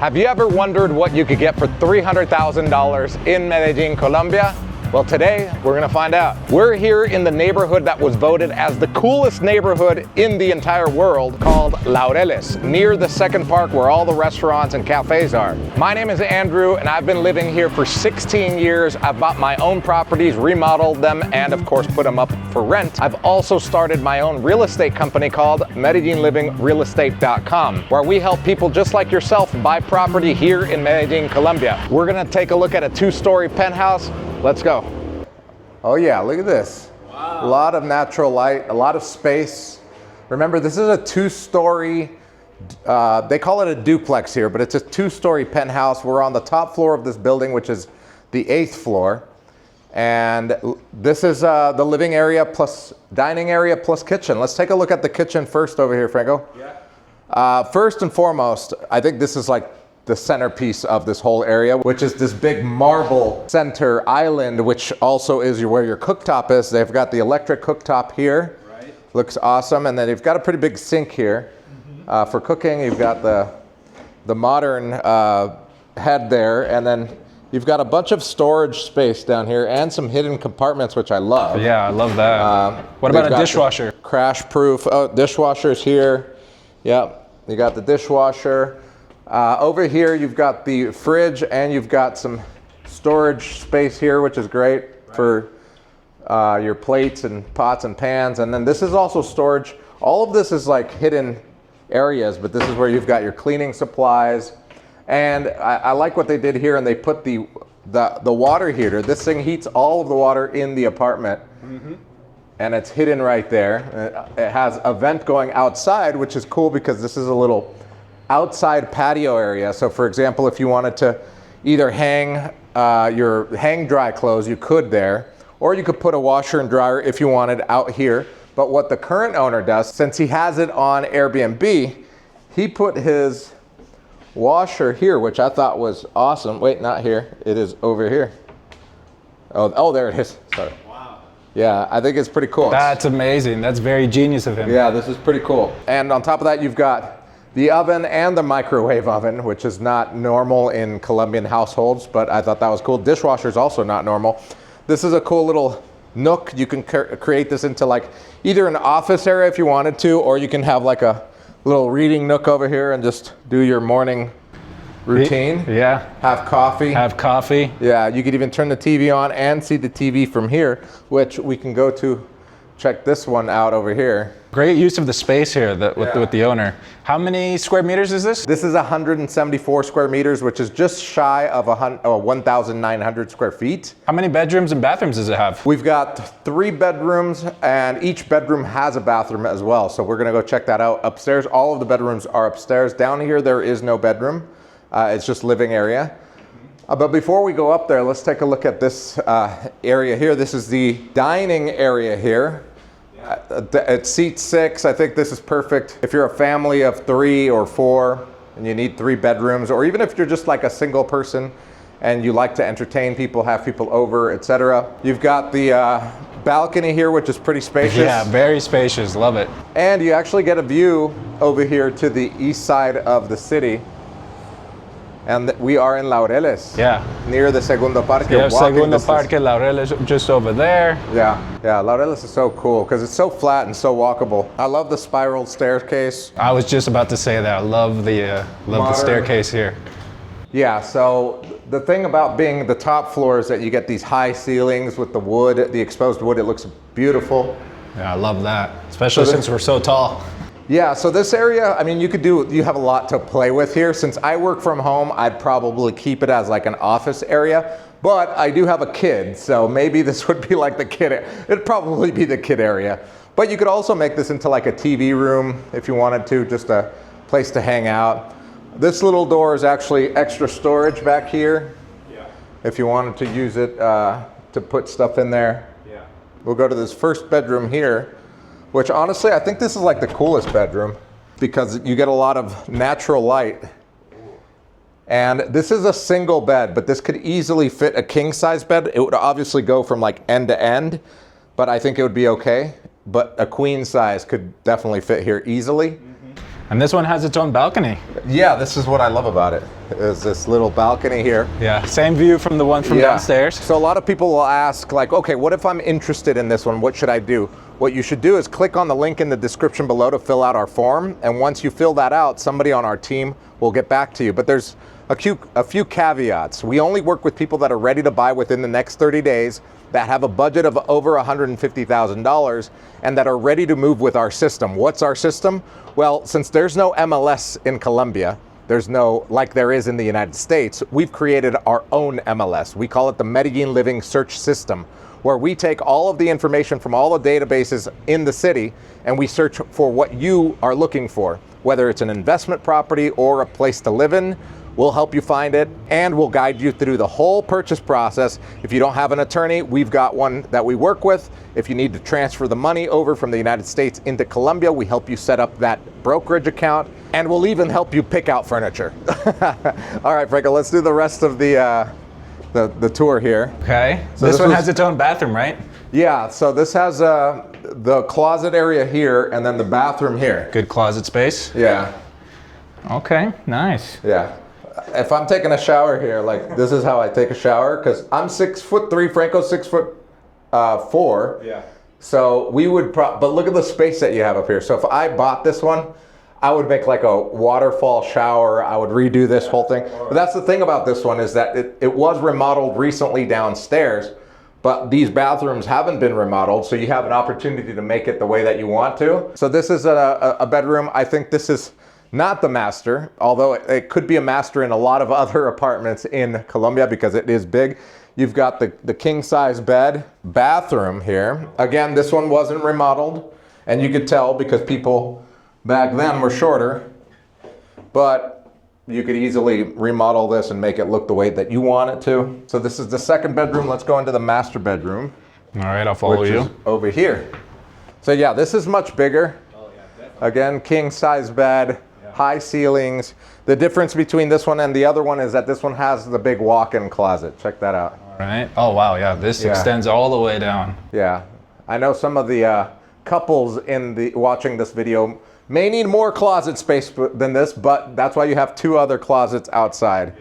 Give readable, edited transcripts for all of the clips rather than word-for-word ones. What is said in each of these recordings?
Have you ever wondered what you could get for $300,000 in Medellin, Colombia? Well, today we're gonna find out. We're here in the neighborhood that was voted as the coolest neighborhood in the entire world, called Laureles, near the Second Park where all the restaurants and cafes are. My name is Andrew and I've been living here for 16 years. I've bought my own properties, remodeled them, and of course put them up for rent. I've also started my own real estate company called MedellinLivingRealEstate.com, where we help people just like yourself buy property here in Medellin, Colombia. We're gonna take a look at a 2-story penthouse. Let's go. Oh yeah, look at this. Wow. A lot of natural light, a lot of space. Remember, this is a 2-story, they call it a duplex here, but it's a 2-story penthouse. We're on the top floor of this building, which is the 8th floor. And this is the living area plus dining area plus kitchen. Let's take a look at the kitchen first over here, Franco. Yeah. First and foremost, I think this is like the centerpiece of this whole area, which is this big marble center island, which also is where your cooktop is. They've got the electric cooktop here. Right. Looks awesome. And then you've got a pretty big sink here for cooking. You've got the modern head there. And then you've got a bunch of storage space down here and some hidden compartments, which I love. Yeah, I love that. What about a dishwasher? Crash proof. Oh, dishwasher's here. Yep, you got the dishwasher. Over here, you've got the fridge and you've got some storage space here, which is great for your plates and pots and pans. And then this is also storage. All of this is like hidden areas, but this is where you've got your cleaning supplies. And I like what they did here, and they put the water heater. This thing heats all of the water in the apartment. Mm-hmm. And it's hidden right there. It has a vent going outside, which is cool because this is a little outside patio area. So for example, if you wanted to either hang your hang dry clothes, you could there, or you could put a washer and dryer if you wanted out here. But what the current owner does, since he has it on Airbnb, he put his washer here, which I thought was awesome. Wait, not here, it is over here. Oh, there it is, sorry. Wow. Yeah, I think it's pretty cool. That's amazing, that's very genius of him. Yeah, this is pretty cool. And on top of that, you've got the oven and the microwave oven, which is not normal in Colombian households, but I thought that was cool. Dishwasher is also not normal. This is a cool little nook. You can create this into like either an office area if you wanted to, or you can have like a little reading nook over here and just do your morning routine. Yeah. Have coffee. Have coffee. Yeah, you could even turn the TV on and see the TV from here, which we can go to check this one out over here. Great use of the space here with the owner. How many square meters is this? This is 174 square meters, which is just shy of 1,900 square feet. How many bedrooms and bathrooms does it have? We've got 3 bedrooms, and each bedroom has a bathroom as well. So we're gonna go check that out upstairs. All of the bedrooms are upstairs. Down here, there is no bedroom. It's just living area. But before we go up there, let's take a look at this area here. This is the dining area here. It seats 6. I think this is perfect if you're a family of 3 or 4 and you need 3 bedrooms, or even if you're just like a single person and you like to entertain people, have people over, etc. You've got the balcony here, which is pretty spacious. Yeah, very spacious, love it. And you actually get a view over here to the east side of the city. And we are in Laureles. Yeah. Near the Segundo Parque. Yeah, Segundo Parque, Laureles, just over there. Yeah, Laureles is so cool because it's so flat and so walkable. I love the spiral staircase. I was just about to say that. I love the staircase here. Yeah, so the thing about being the top floor is that you get these high ceilings with the wood, the exposed wood. It looks beautiful. Yeah, I love that, especially since we're so tall. Yeah, so this area, I mean, you have a lot to play with here. Since I work from home, I'd probably keep it as like an office area, but I do have a kid, so maybe this would be like the kid, it'd probably be the kid area. But you could also make this into like a TV room if you wanted to, just a place to hang out. This little door is actually extra storage back here. Yeah. If you wanted to use it to put stuff in there. Yeah. We'll go to this first bedroom here, which honestly, I think this is like the coolest bedroom because you get a lot of natural light. And this is a single bed, but this could easily fit a king size bed. It would obviously go from like end to end, but I think it would be okay. But a queen size could definitely fit here easily. Mm-hmm. And this one has its own balcony. Yeah, this is what I love about it, is this little balcony here. Yeah, same view from the one from downstairs. So a lot of people will ask, like, okay, what if I'm interested in this one? What should I do? What you should do is click on the link in the description below to fill out our form. And once you fill that out, somebody on our team will get back to you. But there's a few caveats. We only work with people that are ready to buy within the next 30 days, that have a budget of over $150,000, and that are ready to move with our system. What's our system? Well, since there's no MLS in Colombia, there's no, like there is in the United States, we've created our own MLS. We call it the Medellin Living Search System, where we take all of the information from all the databases in the city and we search for what you are looking for, whether it's an investment property or a place to live in. We'll help you find it, and we'll guide you through the whole purchase process. If you don't have an attorney, we've got one that we work with. If you need to transfer the money over from the United States into Colombia, we help you set up that brokerage account, and we'll even help you pick out furniture. All right, Franco, let's do the rest of the tour here. Okay, so this one has its own bathroom, right? Yeah, so this has the closet area here and then the bathroom here. Good closet space. Yeah. Okay, nice. Yeah. If I'm taking a shower here, like this is how I take a shower, because I'm 6'3", Franco's 6'4". Yeah. So we would, but look at the space that you have up here. So if I bought this one, I would make like a waterfall shower. I would redo this whole thing. But that's the thing about this one, is that it was remodeled recently downstairs, but these bathrooms haven't been remodeled. So you have an opportunity to make it the way that you want to. So this is a bedroom. I think this is not the master, although it could be a master in a lot of other apartments in Colombia because it is big. You've got the king size bed, bathroom here. Again, this one wasn't remodeled, and you could tell because people back then were shorter, but you could easily remodel this and make it look the way that you want it to. So this is the second bedroom. Let's go into the master bedroom. All right, I'll follow you. Which is over here. So yeah, this is much bigger. Oh, yeah, definitely. Again, king size bed. High ceilings. The difference between this one and the other one is that this one has the big walk-in closet. Check that out. All right. Oh, wow. Yeah, this extends all the way down. Yeah. I know some of the couples watching this video may need more closet space than this, but that's why you have two other closets outside.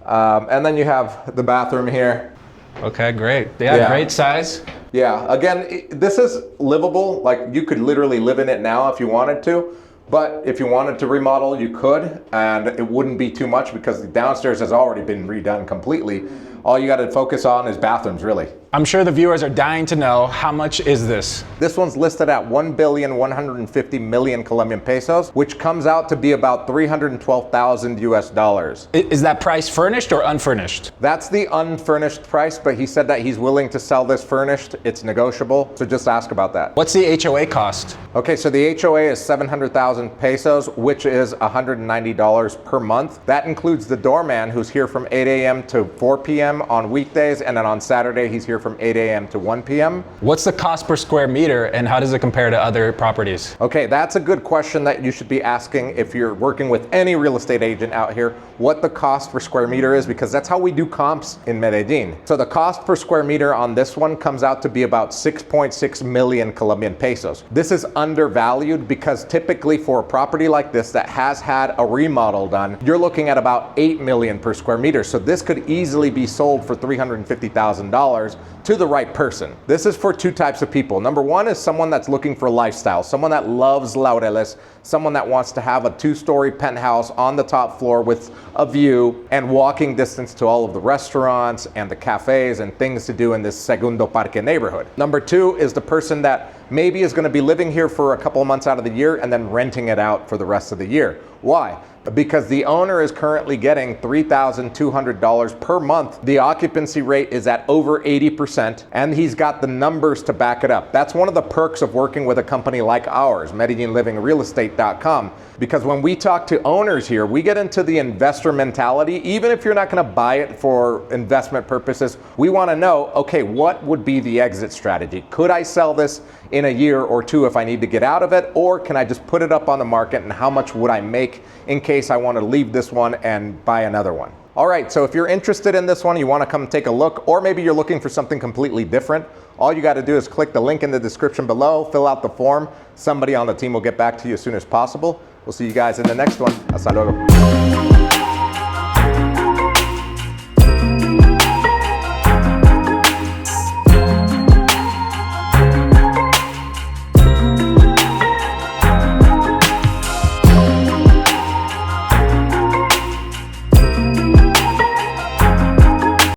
Yeah. And then you have the bathroom here. Okay, great. Yeah, great size. Yeah. Again, this is livable. Like you could literally live in it now if you wanted to. But if you wanted to remodel, you could, and it wouldn't be too much because the downstairs has already been redone completely. All you got to focus on is bathrooms, really. I'm sure the viewers are dying to know, how much is this? This one's listed at 1,150,000,000 Colombian pesos, which comes out to be about 312,000 US dollars. Is that price furnished or unfurnished? That's the unfurnished price, but he said that he's willing to sell this furnished. It's negotiable, so just ask about that. What's the HOA cost? Okay, so the HOA is 700,000 pesos, which is $190 per month. That includes the doorman, who's here from 8 a.m. to 4 p.m. on weekdays, and then on Saturday he's here from 8 a.m. to 1 p.m. What's the cost per square meter, and how does it compare to other properties? Okay, that's a good question that you should be asking if you're working with any real estate agent out here, what the cost per square meter is, because that's how we do comps in Medellin. So the cost per square meter on this one comes out to be about 6.6 million Colombian pesos. This is undervalued because typically for a property like this that has had a remodel done, you're looking at about 8 million per square meter. So this could easily be sold for $350,000 to the right person. This is for two types of people. Number one is someone that's looking for lifestyle, someone that loves Laureles, someone that wants to have a 2-story penthouse on the top floor with a view and walking distance to all of the restaurants and the cafes and things to do in this Segundo Parque neighborhood. Number two is the person that maybe is going to be living here for a couple of months out of the year and then renting it out for the rest of the year. Why? Because the owner is currently getting $3,200 per month. The occupancy rate is at over 80%, and he's got the numbers to back it up. That's one of the perks of working with a company like ours, MedellinLivingRealEstate.com, because when we talk to owners here, we get into the investor mentality. Even if you're not going to buy it for investment purposes, we want to know, okay, what would be the exit strategy? Could I sell this in a year or two if I need to get out of it, or can I just put it up on the market, and how much would I make in case I want to leave this one and buy another one? All right, so if you're interested in this one, you want to come take a look, or maybe you're looking for something completely different, all you got to do is click the link in the description below, fill out the form. Somebody on the team will get back to you as soon as possible. We'll see you guys in the next one. Hasta luego.